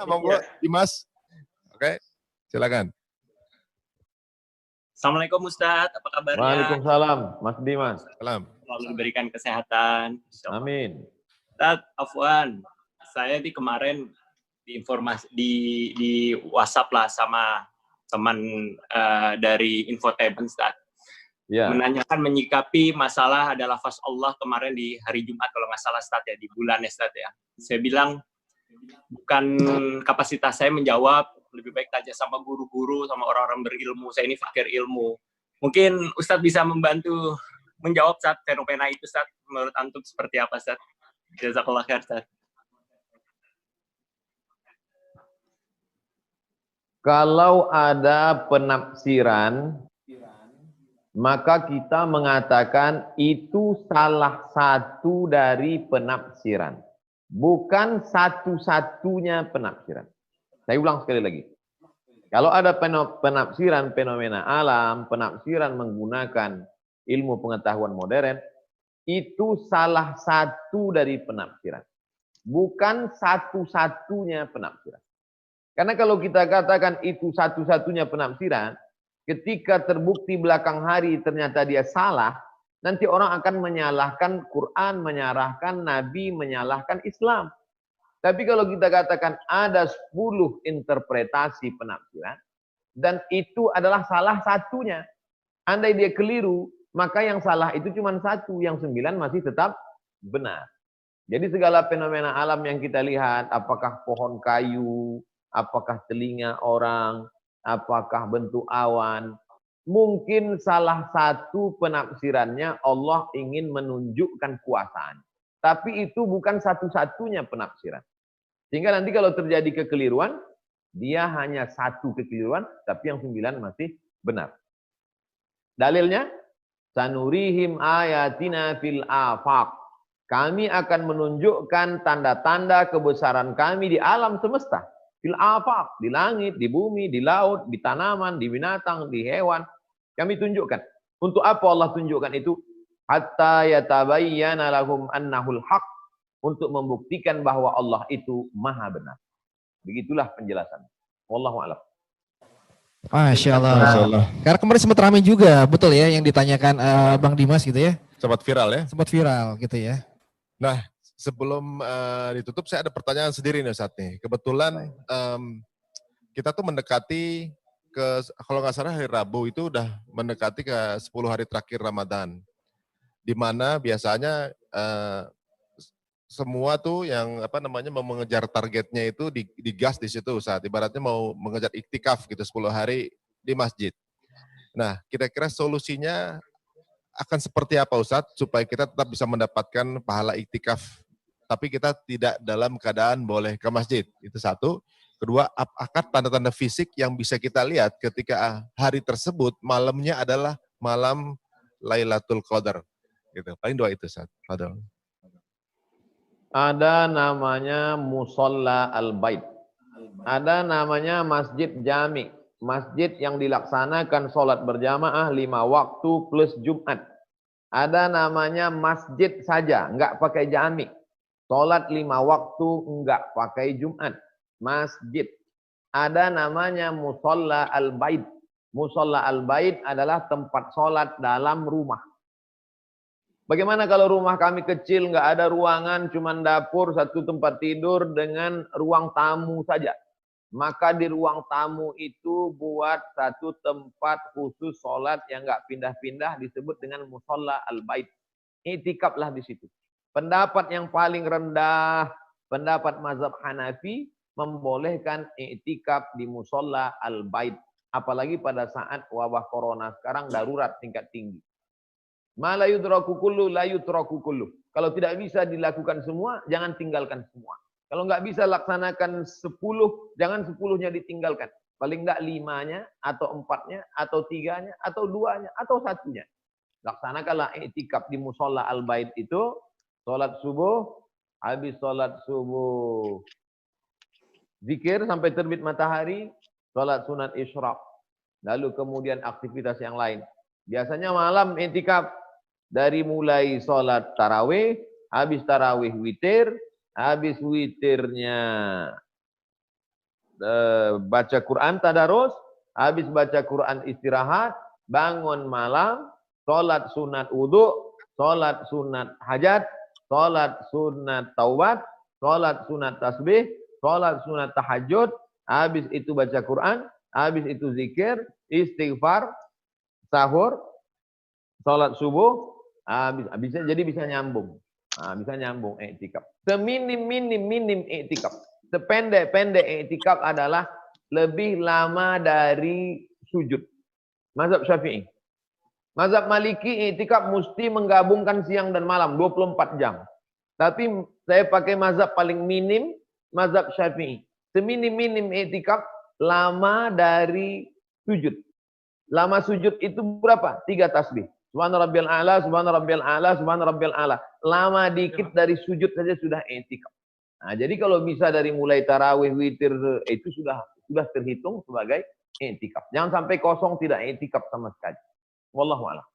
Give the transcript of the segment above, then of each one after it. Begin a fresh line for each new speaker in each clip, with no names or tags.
Monggo, Dimas. Oke, silakan.
Assalamualaikum Ustadz, apa kabarnya?
Waalaikumsalam, Mas Dimas.
Salam.
Selalu diberikan kesehatan.
Amin.
Ustadz, Afwan, saya di kemarin di WhatsApp lah sama teman dari Infotainment, Ustadz.
Ya.
Menanyakan menyikapi masalah ada lafaz Allah kemarin di hari Jumat kalau nggak salah, Ustadz ya, di bulan ya, Ustadz ya. Saya bilang bukan kapasitas saya menjawab, lebih baik tanya sama guru-guru, sama orang-orang berilmu. Saya ini fakir ilmu. Mungkin Ustadz bisa membantu menjawab saat fenomena itu, Ustadz. Menurut antum seperti apa, Ustadz? Jazakallah khair, Ustadz.
Kalau ada penafsiran, maka kita mengatakan itu salah satu dari penafsiran. Bukan satu-satunya penafsiran. Saya ulang sekali lagi. Kalau ada penafsiran fenomena alam, penafsiran menggunakan ilmu pengetahuan modern, itu salah satu dari penafsiran. Bukan satu-satunya penafsiran. Karena kalau kita katakan itu satu-satunya penafsiran, ketika terbukti belakang hari ternyata dia salah, nanti orang akan menyalahkan Quran, menyalahkan Nabi, menyalahkan Islam. Tapi kalau kita katakan ada 10 interpretasi penafsiran, dan itu adalah salah satunya. Andai dia keliru, maka yang salah itu cuma satu, yang 9 masih tetap benar. Jadi segala fenomena alam yang kita lihat, apakah pohon kayu, apakah telinga orang, apakah bentuk awan, mungkin salah satu penafsirannya Allah ingin menunjukkan kuasaan. Tapi itu bukan satu-satunya penafsiran. Sehingga nanti kalau terjadi kekeliruan, dia hanya satu kekeliruan, tapi yang 9 masih benar. Dalilnya, sanurihim ayatina fil afaq. Kami akan menunjukkan tanda-tanda kebesaran kami di alam semesta. Fil afaq, di langit, di bumi, di laut, di tanaman, di binatang, di hewan. Kami tunjukkan. Untuk apa Allah tunjukkan itu? Hatta yatabayyana lahum annahul haq. Untuk membuktikan bahwa Allah itu maha benar. Begitulah penjelasan. Wallahu a'lam.
Masya Allah. Karena kemarin sempat ramai juga, betul ya, yang ditanyakan Bang Dimas gitu ya.
Sempat viral ya?
Sempat viral gitu ya.
Nah, sebelum ditutup, saya ada pertanyaan sendiri nih Ustadz nih. Kebetulan kita tuh mendekati kalau nggak salah hari Rabu itu udah mendekati ke 10 hari terakhir Ramadan. Di mana biasanya semua tuh yang mau mengejar targetnya itu digas di situ Ustaz. Ibaratnya mau mengejar iktikaf gitu 10 hari di masjid. Nah, kira-kira solusinya akan seperti apa Ustaz supaya kita tetap bisa mendapatkan pahala iktikaf tapi kita tidak dalam keadaan boleh ke masjid? Itu satu. Kedua, apakah tanda-tanda fisik yang bisa kita lihat ketika hari tersebut malamnya adalah malam Lailatul Qadar? Gitu. Paling dua itu Ustaz. Fadhol.
Ada namanya Musalla Al-Bait. Ada namanya Masjid Jami. Masjid yang dilaksanakan sholat berjamaah 5 waktu plus Jumat. Ada namanya masjid saja, enggak pakai jami. Sholat 5 waktu, enggak pakai Jumat. Masjid. Ada namanya Musalla Al-Bait. Musalla Al-Bait adalah tempat sholat dalam rumah. Bagaimana kalau rumah kami kecil, nggak ada ruangan, cuma dapur, satu tempat tidur dengan ruang tamu saja. Maka di ruang tamu itu buat satu tempat khusus sholat yang nggak pindah-pindah disebut dengan Musalla Al-Bait. I'tikaflah di situ. Pendapat yang paling rendah, pendapat mazhab Hanafi, membolehkan i'tikaf di Musalla Al-Bait. Apalagi pada saat wabah corona sekarang darurat tingkat tinggi. Ma la yudraku kullu la yutraku kullu. Kalau tidak bisa dilakukan semua, jangan tinggalkan semua. Kalau nggak bisa laksanakan 10, jangan 10-nya ditinggalkan. Paling nggak 5-nya, atau 4-nya, atau 3-nya, atau 2-nya, atau 1-nya. Laksanakanlah i'tikaf di Musalla Al-Bait itu, sholat subuh, habis sholat subuh, zikir sampai terbit matahari, sholat sunat isyraq. Lalu kemudian aktivitas yang lain. Biasanya malam i'tikaf. Dari mulai sholat tarawih, habis tarawih witir, habis witirnya baca Quran tadarus, habis baca Quran istirahat, bangun malam, sholat sunat wudhu, sholat sunat hajat, sholat sunat taubat, sholat sunat tasbih, sholat sunat tahajud, habis itu baca Quran, habis itu zikir, istighfar, sahur, sholat subuh, jadi bisa nyambung. Bisa nyambung iktikaf. Seminim iktikaf. Sependek-pendek iktikaf adalah lebih lama dari sujud. Mazhab Syafi'i. Mazhab Maliki iktikaf mesti menggabungkan siang dan malam 24 jam. Tapi saya pakai mazhab paling minim, mazhab Syafi'i. Seminim-minim iktikaf lama dari sujud. Lama sujud itu berapa? 3 tasbih. Subhana rabbiyal a'la, subhana rabbiyal a'la, subhana rabbiyal a'la. Lama dikit dari sujud saja sudah i'tikaf. Nah, jadi kalau bisa dari mulai tarawih, witir itu sudah terhitung sebagai i'tikaf. Jangan sampai kosong tidak i'tikaf sama sekali. Wallahu a'lam.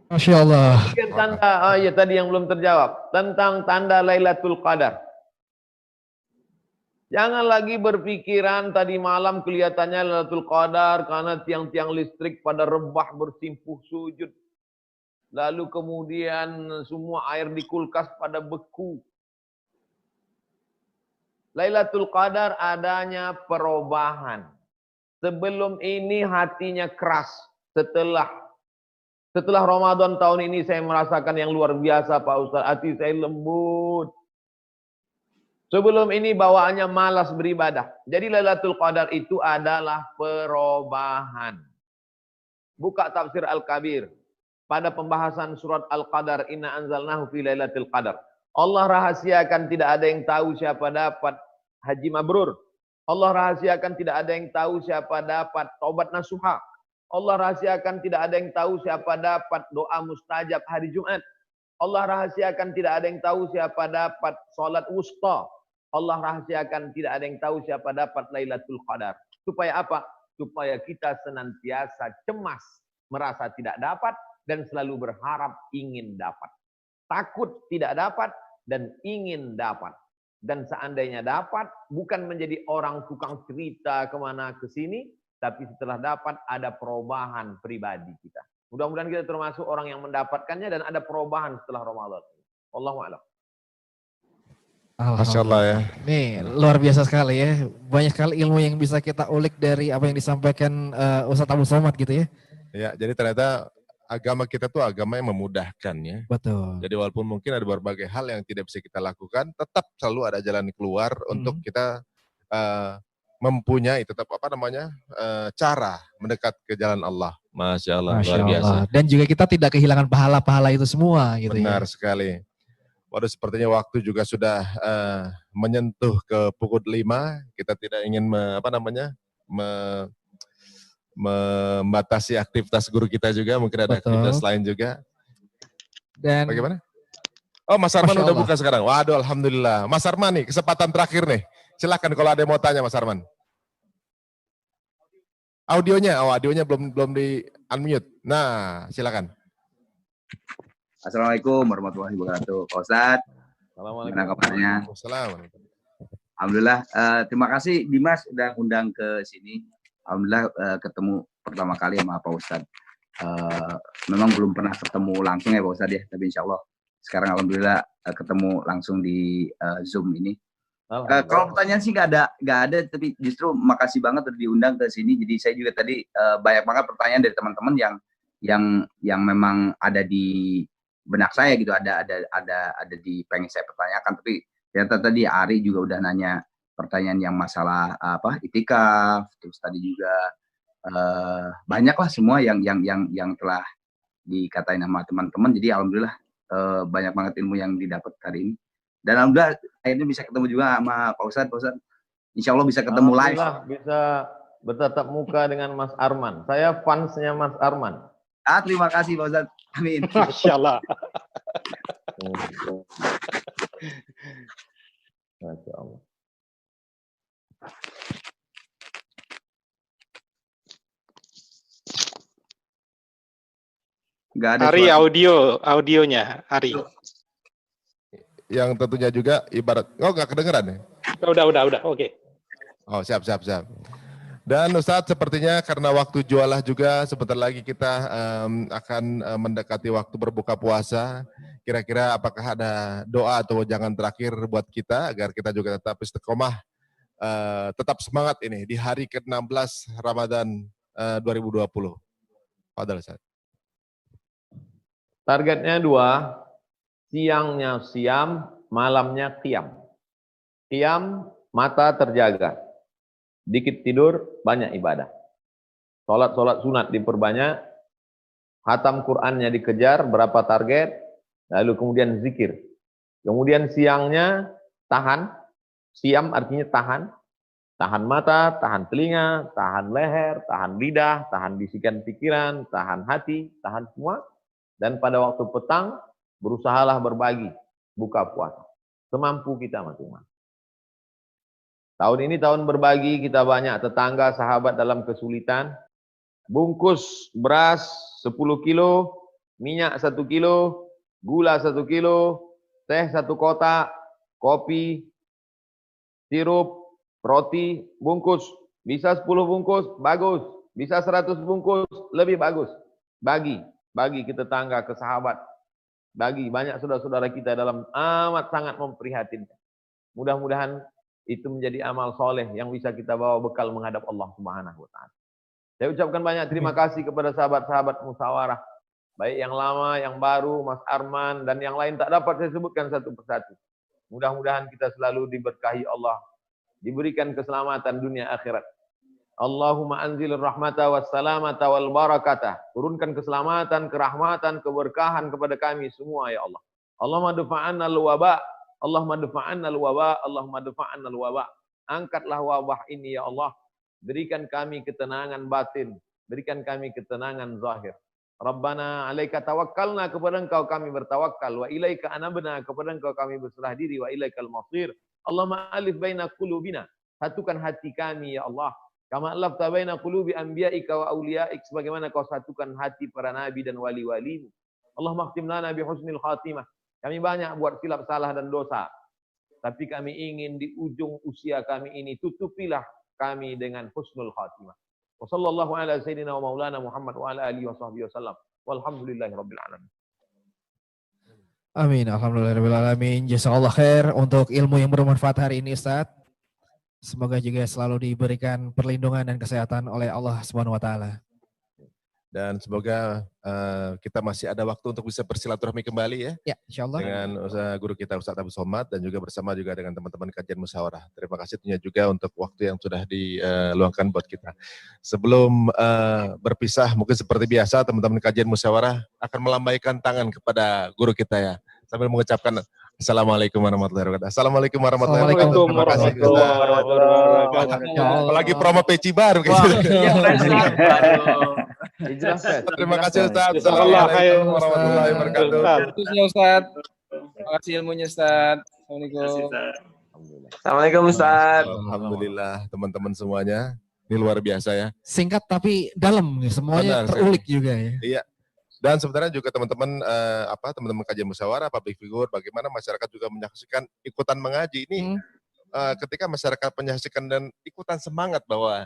Masya Allah.
Tanda tadi yang belum terjawab tentang tanda Lailatul Qadar. Jangan lagi berpikiran tadi malam kelihatannya Lailatul Qadar karena tiang-tiang listrik pada rebah bersimpuh sujud. Lalu kemudian semua air di kulkas pada beku. Lailatul Qadar adanya perubahan. Sebelum ini hatinya keras. Setelah Ramadan tahun ini saya merasakan yang luar biasa Pak Ustaz. Hati saya lembut. Sebelum ini bawaannya malas beribadah. Jadi Lailatul Qadar itu adalah perubahan. Buka tafsir Al-Kabir. Pada pembahasan surat Al-Qadar. Inna anzalnahu fi Lailatul Qadar. Allah rahasiakan tidak ada yang tahu siapa dapat haji mabrur. Allah rahasiakan tidak ada yang tahu siapa dapat taubat nasuha. Allah rahasiakan tidak ada yang tahu siapa dapat doa mustajab hari Jumat. Allah rahasiakan tidak ada yang tahu siapa dapat salat wusta. Allah rahasiakan tidak ada yang tahu siapa dapat Lailatul Qadar. Supaya apa? Supaya kita senantiasa cemas, merasa tidak dapat, dan selalu berharap ingin dapat. Takut tidak dapat, dan ingin dapat. Dan seandainya dapat, bukan menjadi orang tukang cerita kemana ke sini, tapi setelah dapat ada perubahan pribadi kita. Mudah-mudahan kita termasuk orang yang mendapatkannya dan ada perubahan setelah Ramadan. Wallahu a'lam.
Masya Allah ya.
Nih luar biasa sekali ya. Banyak sekali ilmu yang bisa kita ulik dari apa yang disampaikan Ustadz Abu Somad gitu ya.
Ya, jadi ternyata agama kita tuh agama yang memudahkan ya.
Betul.
Jadi walaupun mungkin ada berbagai hal yang tidak bisa kita lakukan, tetap selalu ada jalan keluar untuk kita mempunyai tetap cara mendekat ke jalan Allah. Masya Allah, luar biasa.
Dan juga kita tidak kehilangan pahala-pahala itu semua gitu.
Benar sekali. Waduh, sepertinya waktu juga sudah menyentuh ke pukul 5. Kita tidak ingin membatasi aktivitas guru kita juga. Mungkin ada aktivitas lain juga. Dan bagaimana? Oh, Mas Arman udah buka sekarang. Waduh, alhamdulillah. Mas Arman nih, kesempatan terakhir nih. Silakan kalau ada yang mau tanya, Mas Arman. Audionya belum di unmute. Nah, silakan.
Assalamualaikum warahmatullahi wabarakatuh. Pak Ustadz, gimana kabarnya? Alhamdulillah, terima kasih Dimas udah undang ke sini. Alhamdulillah ketemu pertama kali sama Pak Ustadz. Memang belum pernah ketemu langsung ya Pak Ustadz ya, tapi insya Allah sekarang Alhamdulillah ketemu langsung di Zoom ini. Kalau pertanyaan sih nggak ada, tapi justru makasih banget udah diundang ke sini. Jadi saya juga tadi banyak banget pertanyaan dari teman-teman yang memang ada di benak saya gitu, ada di pengen saya pertanyakan, tapi ternyata tadi Ari juga udah nanya pertanyaan yang masalah itikaf, terus tadi juga banyak lah semua yang telah dikatain sama teman-teman. Jadi alhamdulillah banyak banget ilmu yang didapat hari ini, dan alhamdulillah akhirnya bisa ketemu juga sama Pak Ustadz. Insya Allah bisa ketemu live,
bisa bertatap muka dengan Mas Arman. Saya fansnya Mas Arman.
Terima kasih Pak Ustadz. Amin.
Masya Allah.
Masya Allah.
Nggak ada
Ari audionya Ari.
Yang tentunya juga ibarat, nggak kedengeran ya?
Udah, oke.
Oh, siap. Dan Ustadz sepertinya karena waktu jualah juga sebentar lagi kita akan mendekati waktu berbuka puasa. Kira-kira apakah ada doa atau jangan terakhir buat kita agar kita juga tetap istiqomah, tetap semangat ini di hari ke-16 Ramadan 2020. Fadal Ustadz.
Targetnya 2, siangnya siam, malamnya qiyam. Qiyam, mata terjaga. Dikit tidur, banyak ibadah. Sholat sunat diperbanyak, khatam Qur'annya dikejar, berapa target, lalu kemudian zikir. Kemudian siangnya tahan, siam artinya tahan mata, tahan telinga, tahan leher, tahan lidah, tahan bisikan pikiran, tahan hati, tahan semua. Dan pada waktu petang, berusahalah berbagi, buka puasa. Semampu kita masing-masing. Tahun ini tahun berbagi, kita banyak tetangga, sahabat dalam kesulitan. Bungkus beras 10 kilo, minyak 1 kilo, gula 1 kilo, teh 1 kotak, kopi, sirup, roti, bungkus. Bisa 10 bungkus, bagus. Bisa 100 bungkus, lebih bagus. Bagi ke tetangga, ke sahabat. Bagi banyak saudara-saudara kita dalam amat sangat memprihatinkan. Mudah-mudahan itu menjadi amal soleh yang bisa kita bawa bekal menghadap Allah Subhanahu wa Ta'ala. Saya ucapkan banyak terima kasih kepada sahabat-sahabat musyawarah, baik yang lama, yang baru, Mas Arman, dan yang lain tak dapat saya sebutkan satu persatu. Mudah-mudahan kita selalu diberkahi Allah, diberikan keselamatan dunia akhirat. Allahumma anzil rahmata wassalamata wal barakata. Turunkan keselamatan, kerahmatan, keberkahan kepada kami semua ya Allah. Allahumma dafa'anna al-waba. Allahumma dafa'anna al-waba, Allahumma dafa'anna al-waba. Angkatlah wabah ini ya Allah. Berikan kami ketenangan batin, berikan kami ketenangan zahir. Rabbana alaika tawakkalna, kepada Engkau kami bertawakal, wa ilaika anabna, kepada Engkau kami berserah diri, wa ilaikal masir. Allahumma alif baina qulubina, satukan hati kami ya Allah. Kama alafta baina qulubi anbiya'ika wa awliya'ik, sebagaimana Kau satukan hati para nabi dan wali-walimu. Allahumma khtim lana bi husnil khatimah. Kami banyak buat silap salah dan dosa. Tapi kami ingin di ujung usia kami ini, tutupilah kami dengan husnul khatimah. Wa sallallahu ala sayyidina wa maulana Muhammad wa ala alihi wa sahbihi wasallam. Walhamdulillahi rabbil alamin.
Amin. Alhamdulillahirabbil alamin. Jazakallah khair untuk ilmu yang bermanfaat hari ini, Ustaz. Semoga juga selalu diberikan perlindungan dan kesehatan oleh Allah Subhanahu wa Ta'ala.
Dan semoga kita masih ada waktu untuk bisa bersilaturahmi kembali ya.
Ya, insyaallah. Dengan
guru kita Ustaz Abu Somad dan juga bersama juga dengan teman-teman kajian musyawarah. Terima kasih tentunya juga untuk waktu yang sudah diluangkan buat kita. Sebelum berpisah, mungkin seperti biasa teman-teman kajian musyawarah akan melambaikan tangan kepada guru kita ya. Sambil mengucapkan Assalamualaikum warahmatullahi wabarakatuh. Assalamualaikum warahmatullahi wabarakatuh. Terima kasih Ustaz. Apalagi promo peci baru gitu. Terima kasih Ustaz. Assalamualaikum warahmatullahi wabarakatuh.
Terima Ustaz. Terima kasih ilmunya Ustaz. Assalamualaikum.
Assalamualaikum Ustaz.
Alhamdulillah teman-teman semuanya. Ini luar biasa ya.
Singkat tapi dalam, semuanya terulik juga ya.
Iya. Dan sebenarnya juga teman-teman teman-teman kajian musyawarah, public figure, bagaimana masyarakat juga menyaksikan ikutan mengaji ini. Ketika masyarakat menyaksikan dan ikutan semangat bahwa